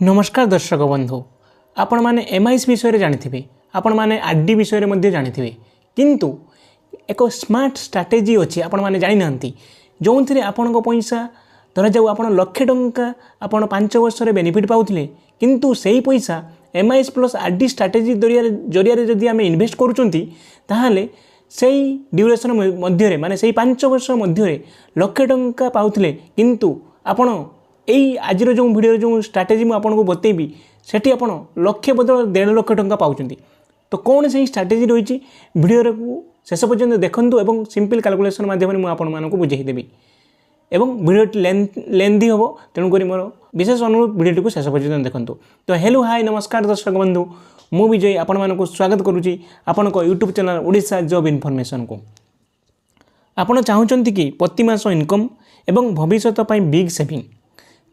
नमस्कार दर्शक बंधु आपण मैंने एमआईएस विषय जानी आपण मैंने आरडी विषय जानी किंतु एक स्मार्ट स्ट्रैटेजी अच्छी आपण मैंने जानी ना जो थे आपण पैसा धरा जाऊ आप लक्षे टंका आपण 5 वर्ष बेनिफिट पाउथिले किंतु सही पैसा एमआईएस प्लस आरडी स्ट्रैटेजी जरिया जदि आम इन्वेस्ट करूँगी ताहले से ड्यूरेशन मध्य माने से 5 वर्ष मध्य लक्षे टंका पाउथिले किंतु आपण यही आज जो वीडियो जो स्ट्रैटेजी मुझे आपको बतेबी सेठी आप लक्षे बदल 1.5 लाख टंका पाउछंती। तो कौन से स्ट्रैटेजी रही वीडियो को शेष पर्यंत देखूँ और सिंपल कैलकुलेशन माध्यम मुझे आपको बुझेदेवी एवं वीडियो लेंथी हम तेणुक मोर विशेष अनुरोध वीडियो को शेष पर्यंत देखूँ। तो हेलो हाय नमस्कार दर्शक बंधु मु विजय आपण स्वागत करुच्ची आपण YouTube channel Odisha job information को। आपण चाहूँगी कि प्रति मास इनकम एवं भविष्य बिग सेविंग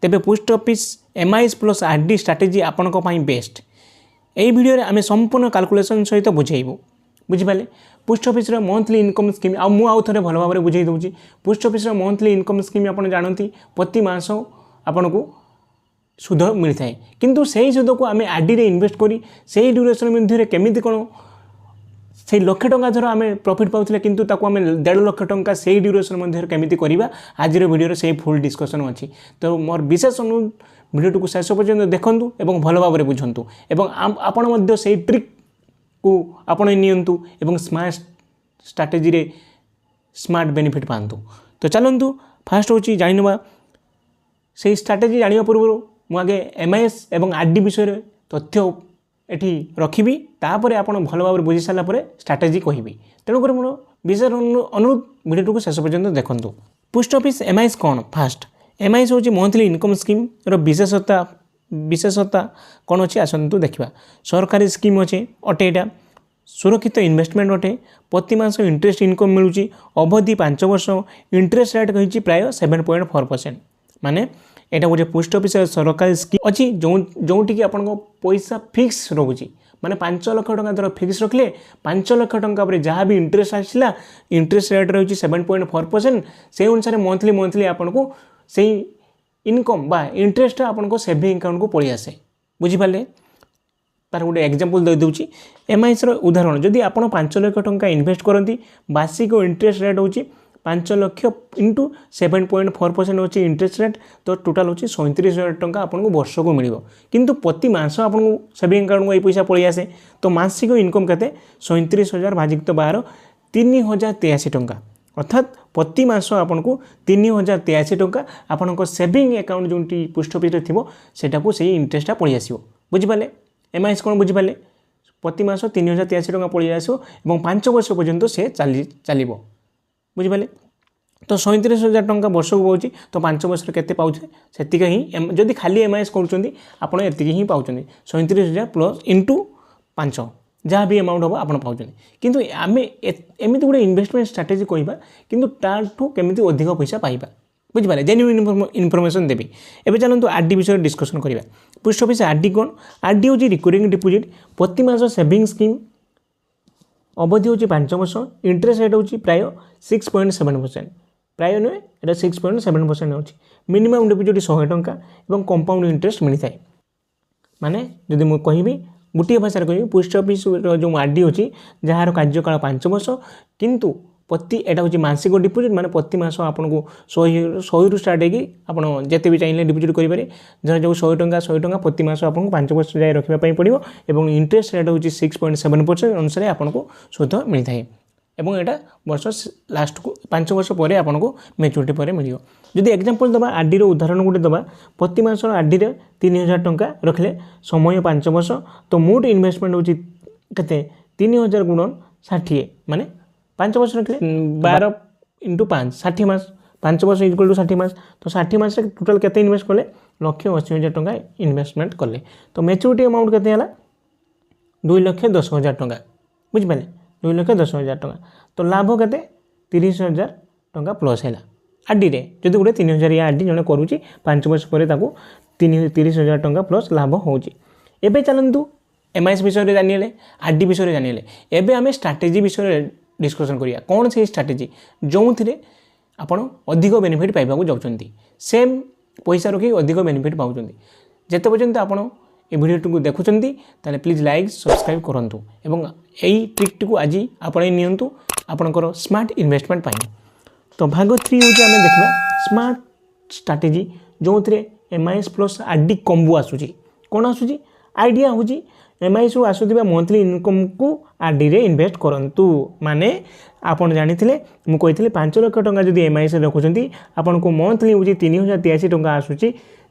तेबे post office MIS plus RD strategy आपण बेस्ट यही वीडियो आम संपूर्ण कैलकुलेशन सहित बुझेबू बुझिपारे। Post office monthly income scheme आउ थे भल भाव में बुझे दूसरी post office monthly income scheme आप जानती प्रति मास आपन को सुध मिलता है किंतु से सुध को आम आरडी रे इन्वेस्ट करी से ड्यूरेशन मध्य केमी कौन से लक्ष टंका धर आम प्रॉफिट पाउथिले किंतु ताको आम 1.5 लाख टंका से ड्यूरेशन मध्य केमी करवा आज वीडियो से फुल डिस्कसन अच्छी। तो मोर विशेष अनुरोध वीडियो को शेष पर्यंत देखूँ और भल भाव में बुझंतु एवं आपण से ट्रिक को आपण नियंतु एवं स्मार्ट स्ट्रैटेजी रे स्मार्ट बेनिफिट पातु। तो चलतु फास्ट हूँ जाना से स्ट्रैटेजी जाना पूर्व मुझे एमआईएस एवं आरडी विषय तथ्य एठी रखी तापर आप भल भाव में बुझी सारापर स्ट्रैटेजी कहबी तेणुक मोर विशेष अनुरोध वीडियो को शेष पर्यंत देखूँ। पोस्ट ऑफिस एमआईएस कौन फास्ट एमआईएस हूँ मंथली इनकम स्कीम विशेषता कौन अच्छी आसतु देखा। सरकारी स्कीम अच्छे अटे यहाँ सुरक्षित इन्वेस्टमेंट अटे प्रति मास इंटरेस्ट इनकम मिलूँ अवधि 5 वर्ष इंटरेस्ट रेट कही प्राय 7.4% माने एटा गोटे पोस्ट ऑफिस सरकारी स्कीम अच्छी जो आपको पैसा फिक्स रोचे माने 5 लाख टंका धर फिक्स रखिले 5 लाख टंका पर जहाँ भी इंटरेस्ट आसला इंटरेस्ट रेट रही 7.4% से अनुसार मंथली आपको से इनकम बा इंटरेस्ट आपको सेविंग अकाउंट को पलि आसे बुझिपारे। तार गोटे एग्जांपल दे दूची एमआईएस उदाहरण जदि आप 5 लाख टंका इन्वेस्ट करती बार्षिक इंटरेस्ट रेट होची 5 लाख इंटू 7.4% अच्छे इंटरेस्ट रेट तो टोटाल होची 37,000 टंका आपको वर्ष को मिल किंतु प्रति मास आपको सेविंग अकाउंट को ये पैसा पलि आसे। तो मासिक इनकम केते 37,000 भाजित 12 3,083 टंका अर्थात प्रति मास आपको 3,083 टंका आपन सेविंग अकाउंट जो पोस्ट ऑफिस थी सेटा को सही इंटरेस्टा पलि आसो बुझिपारे। एमआईएस कौन बुझिपारे प्रति मास 3,083 टंका पलि आसो और 5 वर्ष पर्यंत से चलो बुझिपारे। तो 37,000 टंका वर्ष को पाँच तो 5 वर्ष केते पाउछे सेतिक ही जदि खाली एमआईएस करूछंती आपण एतिक ही पाउछंती 37,000 प्लस इंटू 5 जहाँ भी अमाउंट हम आप पाँच किंतु आम एमती गोटे इन्वेस्टमेंट स्ट्रैटेजी कहवा किंतु ताठू केमिति अधिक पैसा पाइबा बुझिपारे जेन्युइन इनफॉरमेशन देवी। एबे चलतु आरडी विषय डिस्कशन करवा। पोस्ट ऑफिस आरडी कौन आरडी हूँ रिकरिंग डिपोजिट प्रति मास सेविंग स्कीम अवधि हूँ 5 वर्ष इंटरेस्ट रेट हूँ प्राय 6.7% प्राय नुहे ये 6.7% हो मिनिमम डिपोजिट 100 टंका और कंपाउंड इंटरेस्ट मिलता है माने जदि मुझे कहबी गोटे भाषा कह पोस्ट ऑफिस जो आरडी अच्छी जार कार्यकाल 5 वर्ष किंतु प्रति एटा हूँ मासिक डिपोजिट माने प्रति मास आपको 100 स्टार्ट होगी आप जिते भी चाहिए डिपोजिट करेंगे जहाँ जो 100 टंका प्रति मास आपको 5 वर्ष जाए रखापी पड़ो और इंटरेस्ट रेट हूँ 6.7% अनुसार आपको सुध मिलता है और यहाँ वर्ष लास्ट को 5 वर्ष पर आपको मैच्योरिटी पर मिल। जदि एग्जांपल दबा आरडी उदाहरण गोटे दबा प्रति मास आरडी 3,000 टंका रखले समय 5 वर्ष तो मोट इन्वेस्टमेंट हूँ के 3,000 गुणन 60 माने 5 वर्ष रखले 12 इंटू 5 60 मास 5 वर्ष इक्वल टू 60 मास तो 60 मास टोटाल केते इन्वेस्ट कले 1,80,000 टंका इन्वेस्टमेंट कले तो मैच्योरिटी अमाउंट केते हला 2,10,000 टंका बुझिपारे 2,10,000 टंका तो लाभ केते 30,000 टंका प्लस है आरडी रे जदि गोटे 3,000 या आरडी जने करूची 5 वर्ष पर 30,000 टंका प्लस लाभ होची। एबे चलंतु एमआईएस विषय जानिले आरडी विषय जानिले एबे आमे स्ट्रैटेजी विषय डिस्कशन करिया कौन से स्ट्रैटेजी जो थे आपण अधिक बेनिफिट पाइबा जाउछंती सेम पैसा रखी अधिक बेनिफिट पाउछंती যেতে পর্যন্ত ଆପଣ এই ভিডিওটিକୁ ଦେଖୁଛନ୍ତି ତାହେଲେ ପ୍ଲିଜ୍ ଲାଇକ୍ ସବସ୍କ୍ରାଇବ୍ କରନ୍ତୁ ଏବଂ এই ଟ୍ରିକ୍ଟିକୁ ଆଜି ଆପଣେଇ ନିଅନ୍ତୁ ଆପଣଙ୍କର ସ୍ମାର୍ଟ ଇନଭେଷ୍ଟମେଣ୍ଟ ପାଇଁ। ତ ଭାଗ 3 ହେଉଛି ଆମେ ଦେଖିବା ସ୍ମାର୍ଟ ଷ୍ଟ୍ରାଟେଜି ଯେଉଁଥିରେ MIS ପ୍ଲସ୍ RD କମ୍ବୋ ଆସୁଛି। କ'ଣ ଆସୁଛି? ଆଇଡ଼ିଆ ହେଉଛି MISରୁ ଆସୁଥିବା ମନ୍ଥଲି ଇନକମ୍କୁ RDରେ ଇନଭେଷ୍ଟ କରନ୍ତୁ। ମାନେ ଆପଣ ଜାଣିଥିଲେ ମୁଁ କହିଥିଲି 5 ଲକ୍ଷ ଟଙ୍କା ଯଦି MISରେ ରଖୁଛନ୍ତି ଆପଣଙ୍କୁ ମନ୍ଥଲି ହେଉଛି 3083 ଟଙ୍କା ଆସୁଛି।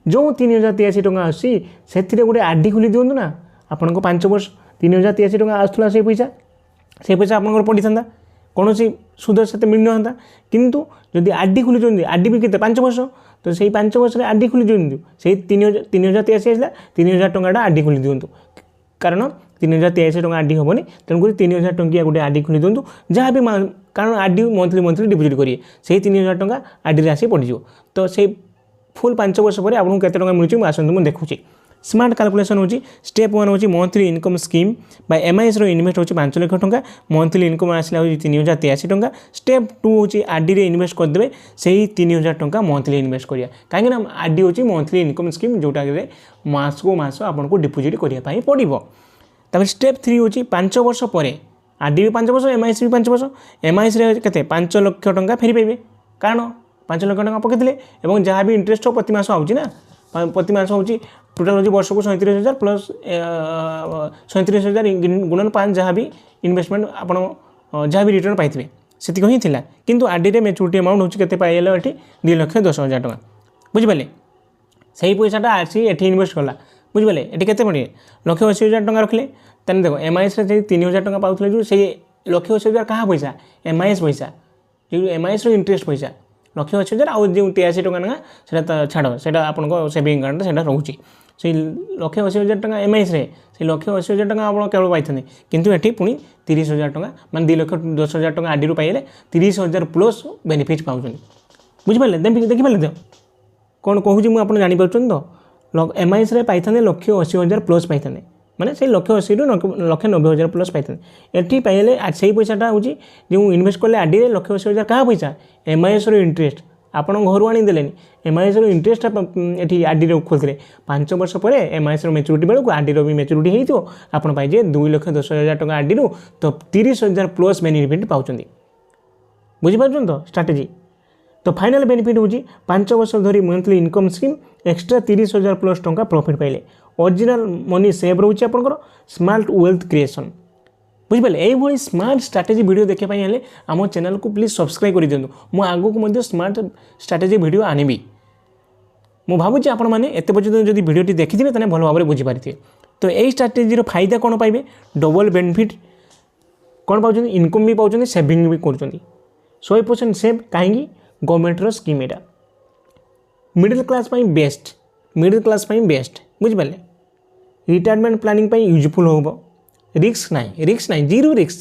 ଯେଉଁ 3083 ଟଙ୍କା ଆସୁଛି ସେଥିରେ ଗୋଟେ RD ଖୋଲି ଦିଅନ୍ତୁ ନା, ଆପଣଙ୍କ 5 ବର୍ଷ 3083 ଟଙ୍କା ଆସୁଥିଲା ସେଇ ପଇସା ଆପଣଙ୍କର ପଡ଼ିଥାନ୍ତା, କୌଣସି ସୁଧ ସେତେ ମିଳିନଥାନ୍ତା। କିନ୍ତୁ ଯଦି RD ଖୋଲିଛନ୍ତି, RD ବି କେତେ 5 ବର୍ଷ, ତ ସେଇ 5 ବର୍ଷରେ RD ଖୋଲି ଦିଅନ୍ତୁ। ସେଇ 3083 ଆସିଲା 3000 ଟଙ୍କାଟା RD ଖୋଲି ଦିଅନ୍ତୁ, କାରଣ 3083 ଟଙ୍କା RD ହେବନି, ତେଣୁକରି 3000 ଟଙ୍କିଆ ଗୋଟେ RD ଖୋଲି ଦିଅନ୍ତୁ। ଯାହା ବି କାରଣ RD ମନ୍ଥଲି ଡିପୋଜିଟ୍ କରିବେ, ସେଇ 3000 ଟଙ୍କା RDରେ ଆସି ପଡ଼ିଯିବ। ତ ସେଇ ফুল 5 ବର୍ଷ ପରେ ଆପଣଙ୍କୁ କେତେ ଟଙ୍କା ମିଳୁଛି ମୁଁ ଆସନ୍ତୁ ମୁଁ ଦେଖୁଛି। ସ୍ମାର୍ଟ କାଲକୁଲେସନ୍ ହେଉଛି ଷ୍ଟେପ୍ 1 ହେଉଛି ମନ୍ଥଲି ଇନକମ୍ ସ୍କିମ୍ ବା MISର ଇନଭେଷ୍ଟ ହେଉଛି 5 ଲକ୍ଷ ଟଙ୍କା, ମନ୍ଥଲି ଇନକମ୍ ଆସିଲା ହେଉଛି 3083 ଟଙ୍କା। ଷ୍ଟେପ୍ 2 ହେଉଛି RDରେ ଇନଭେଷ୍ଟ କରିଦେବେ, ସେହି 3000 ଟଙ୍କା ମନ୍ଥଲି ଇନଭେଷ୍ଟ କରିବା, କାହିଁକିନା RD ହେଉଛି ମନ୍ଥଲି ଇନକମ୍ ସ୍କିମ୍ ଯେଉଁଟାରେ ମାସକୁ ମାସ ଆପଣଙ୍କୁ ଡିପୋଜିଟ୍ କରିବା ପାଇଁ ପଡ଼ିବ। ତାପରେ ଷ୍ଟେପ୍ 3 ହେଉଛି 5 ବର୍ଷ ପରେ RD ବି 5 ବର୍ଷ, MIS ବି 5 ବର୍ଷ। MISରେ କେତେ 5 ଲକ୍ଷ ଟଙ୍କା ଫେରି ପାଇବେ, କାରଣ 5 ଲକ୍ଷ ଟଙ୍କା ପକାଇଥିଲେ ଏବଂ ଯାହା ବି ଇଣ୍ଟରେଷ୍ଟ ପ୍ରତି ମାସ ହେଉଛି ନା, ପ୍ରତି ମାସ ହେଉଛି ଟୋଟାଲ୍ ହେଉଛି ବର୍ଷକୁ 37,000 ପ୍ଲସ୍ 37,000 ଗୁଣନ 5 ଯାହା ବି ଇନଭେଷ୍ଟମେଣ୍ଟ ଆପଣ ଯାହା ବି ରିଟର୍ଣ୍ଣ ପାଇଥିବେ ସେତିକି ହିଁ ଥିଲା। କିନ୍ତୁ RDରେ ମ୍ୟାଚୁରିଟି ଆମାଉଣ୍ଟ ହେଉଛି କେତେ ପାଇଗଲା ଏଠି 2,10,000 ଟଙ୍କା, ବୁଝିପାରିଲେ? ସେହି ପଇସାଟା ଆସି ଏଠି ଇନଭେଷ୍ଟ କଲା, ବୁଝିପାରିଲେ? ଏଠି କେତେ ପଡ଼ିବେ 1,80,000 ଟଙ୍କା ରଖିଲେ। ତାହେଲେ ଦେଖ MISରେ ଯଦି 3,000 ଟଙ୍କା ପାଉଥିଲେ ଯେଉଁ ସେଇ 1,80,000 କାହା ପଇସା? MIS ପଇସା, ଯେଉଁ MISର ଇଣ୍ଟରେଷ୍ଟ ପଇସା 1,80,000 ଆଉ ଯେଉଁ 83 ଟଙ୍କା ନା ସେଇଟା ଛାଡ଼, ସେଇଟା ଆପଣଙ୍କ ସେଭିଂ ଆକାଉଣ୍ଟରେ ସେଇଟା ରହୁଛି। ସେଇ 1,80,000 ଟଙ୍କା MISରେ ସେଇ 1,80,000 ଟଙ୍କା ଆପଣ କେବଳ ପାଇଥାନ୍ତେ, କିନ୍ତୁ ଏଠି ପୁଣି 30,000 ଟଙ୍କା ମାନେ 2,10,000 ଟଙ୍କା RDରୁ ପାଇଲେ 30,000 ପ୍ଲସ୍ ବେନିଫିଟ୍ ପାଉଛନ୍ତି, ବୁଝିପାରିଲେ? ଦେଖିପାରିଲେ ତ କ'ଣ କହୁଛି ମୁଁ, ଆପଣ ଜାଣିପାରୁଛନ୍ତି ତ? MISରେ ପାଇଥାନ୍ତେ 1,80,000 ପ୍ଲସ୍ ପାଇଥାନ୍ତେ, ମାନେ ସେଇ 1,80,000ରୁ 1,90,000 ପ୍ଲସ୍ ପାଇଥାନ୍ତେ। ଏଠି ପାଇଲେ ସେଇ ପଇସାଟା ହେଉଛି ଯେଉଁ ଇନଭେଷ୍ଟ କଲେ RDରେ 1,80,000 କାହା ପଇସା? MISର ଇଣ୍ଟରେଷ୍ଟ ଆପଣ ଘରୁ ଆଣିଦେଲେନି, MISର ଇଣ୍ଟରେଷ୍ଟଟା ଏଠି RDରେ ଖୋଲିଥିଲେ। 5 ବର୍ଷ ପରେ MISର ମ୍ୟାଚୁରିଟି ବେଳକୁ RDର ବି ମ୍ୟାଚୁରିଟି ହେଇଥିବ, ଆପଣ ପାଇଯିବେ 2,10,000 ଟଙ୍କା RDରୁ, ତ 30,000 ପ୍ଲସ୍ ବେନିଫିଟ୍ ପାଉଛନ୍ତି, ବୁଝିପାରୁଛନ୍ତି ତ ଷ୍ଟ୍ରାଟେଜି? ତ ଫାଇନାଲ୍ ବେନିଫିଟ୍ ହେଉଛି 5 ବର୍ଷ ଧରି monthly income scheme extra 30,000 plus ଟଙ୍କା ପ୍ରଫିଟ୍ ପାଇଲେ, ଅରିଜିନାଲ୍ ମନି ସେଭ୍ ରହୁଛି ଆପଣଙ୍କର, ସ୍ମାର୍ଟ ୱେଲ୍ଥ କ୍ରିଏସନ୍, ବୁଝିପାରିଲେ? এইভাবে স্মার্ট স্ট্রাটেজি ভিডিও দেখা হলে আমার চ্যানেলকে প্লিজ সবসক্রাইব করে দিও। মু আগুক মধ্যে স্মার্ট স্ট্রাটেজি ভিডিও আনবি। মু ভাবুছি আপনার মানে এত পর্যন্ত যদি ভিডিওটি দেখিথিবে তাহলে ভালো ভাবে বুঝিপারিথিবে। তো এই স্ট্রাটেজির ফায়দা কোণ পাইবে? ডবল বেনিফিট কোণ পাচ্ছেন, ইনকম বি পাচ্ছেন, সেভিং বি করছেন, 100% সেভ। কাহিঁকি? গভর্নমেন্টর স্কিম এটা মিডল ক্লাস পাই বেস্ট, মিডল ক্লাস পাই বেস্ট, বুঝিপারে? রিটায়ারমেন্ট প্লানিং পাই यूजफुल হব। রিস্ক নাই, জিরো রিস্ক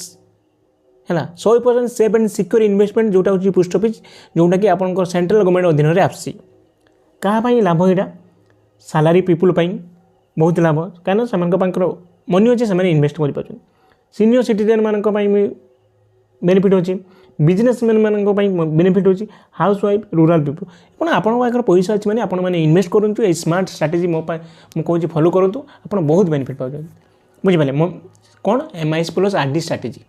है 100% सेफ एंड सिक्योर इन्वेस्टमेंट जोटा हूँ पोस्ट ऑफिस जोटा कि आप सेंट्रल गवर्नमेंट अधीन में आसी। क्या लाभ यहाँ? सैलरी पीपुल बहुत लाभ, कहीं से मनी अच्छे से इन्वेस्ट कर सीनियर सिटीजन मान बेनिफिट अच्छे, बिजनेसमैन मान बेनिफिट अच्छी, हाउस वाइफ, रूरल पीपुल। आपन पाखे पैसा अच्छे मैंने आपने इन्वेस्ट करूँ, ये स्मार्ट स्ट्राटेजी मो मुझे फॉलो करूँ, आप बहुत बेनिफिट पाँच, बुझिपारे? कौन MIS प्लस RD स्ट्राटेजी,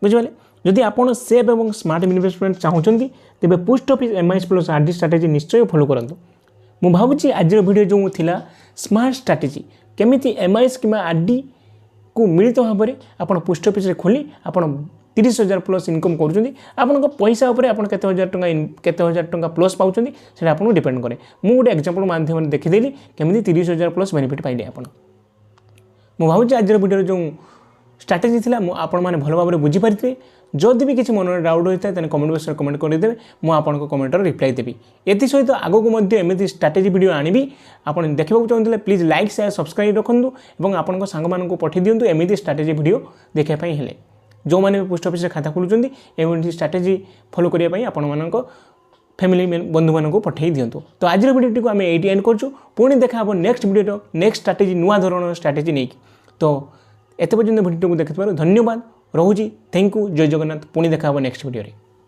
बुझिपारे? जदि आप सेफ और स्मार्ट इन्वेस्टमेंट चाहते तेज post office MIS plus RD strategy निश्चय फॉलो करूँ। मुझे भावुँ आज वीडियो जो थिला स्मार्ट स्ट्राटेजी केमिति MIS कि RD को मिलित भाव में आप पोस्ट ऑफिस खोली आप 30,000 प्लस इनकम करुँच, आप पैसा उपर आप केते हजार टंका प्लस पाँच से आपको डिपेंड करे। मुझे गोटे एग्जांपल माध्यम देखीदेली केमिति 30,000 प्लस बेनिफिट पाइले आप। मुझे भावुँ आज वीडियो जो स्ट्राटेजी थिला आपण मैंने भल भाव में बुझीपारे। जदि भी किसी मन में डाउट होता है कमेंट बॉक्स में कमेंट करदे, मुझे कमेंटर रिप्लाई देवी। एथि सहित आगक एमती स्ट्राटेजी वीडियो आनिबी। आप देखा चाहते प्लीज लाइक शेयर सब्सक्राइब रखुँ और आपण सांग पठे दिंतु एमती स्ट्राटेजी वीडियो देखापी हेले। जो मैंने पोस्ट ऑफिस खाता खोलुँच एमती स्ट्राटेजी फॉलो करने आपण फैमिली बंधु मानक पठे दिंतु। तो आज वीडियो को आम ये एंड करूँ, पुणी देखा नेक्स्ट वीडियो नेक्स्ट स्ट्राटेजी नुआ धरण स्ट्राटेजी नहीं। तो एत पर्यटन वीडियो को देखिए धन्यवाद, रोची, थैंक यू, जय जगन्नाथ। पुणी देखा नेक्स्ट वीडियो।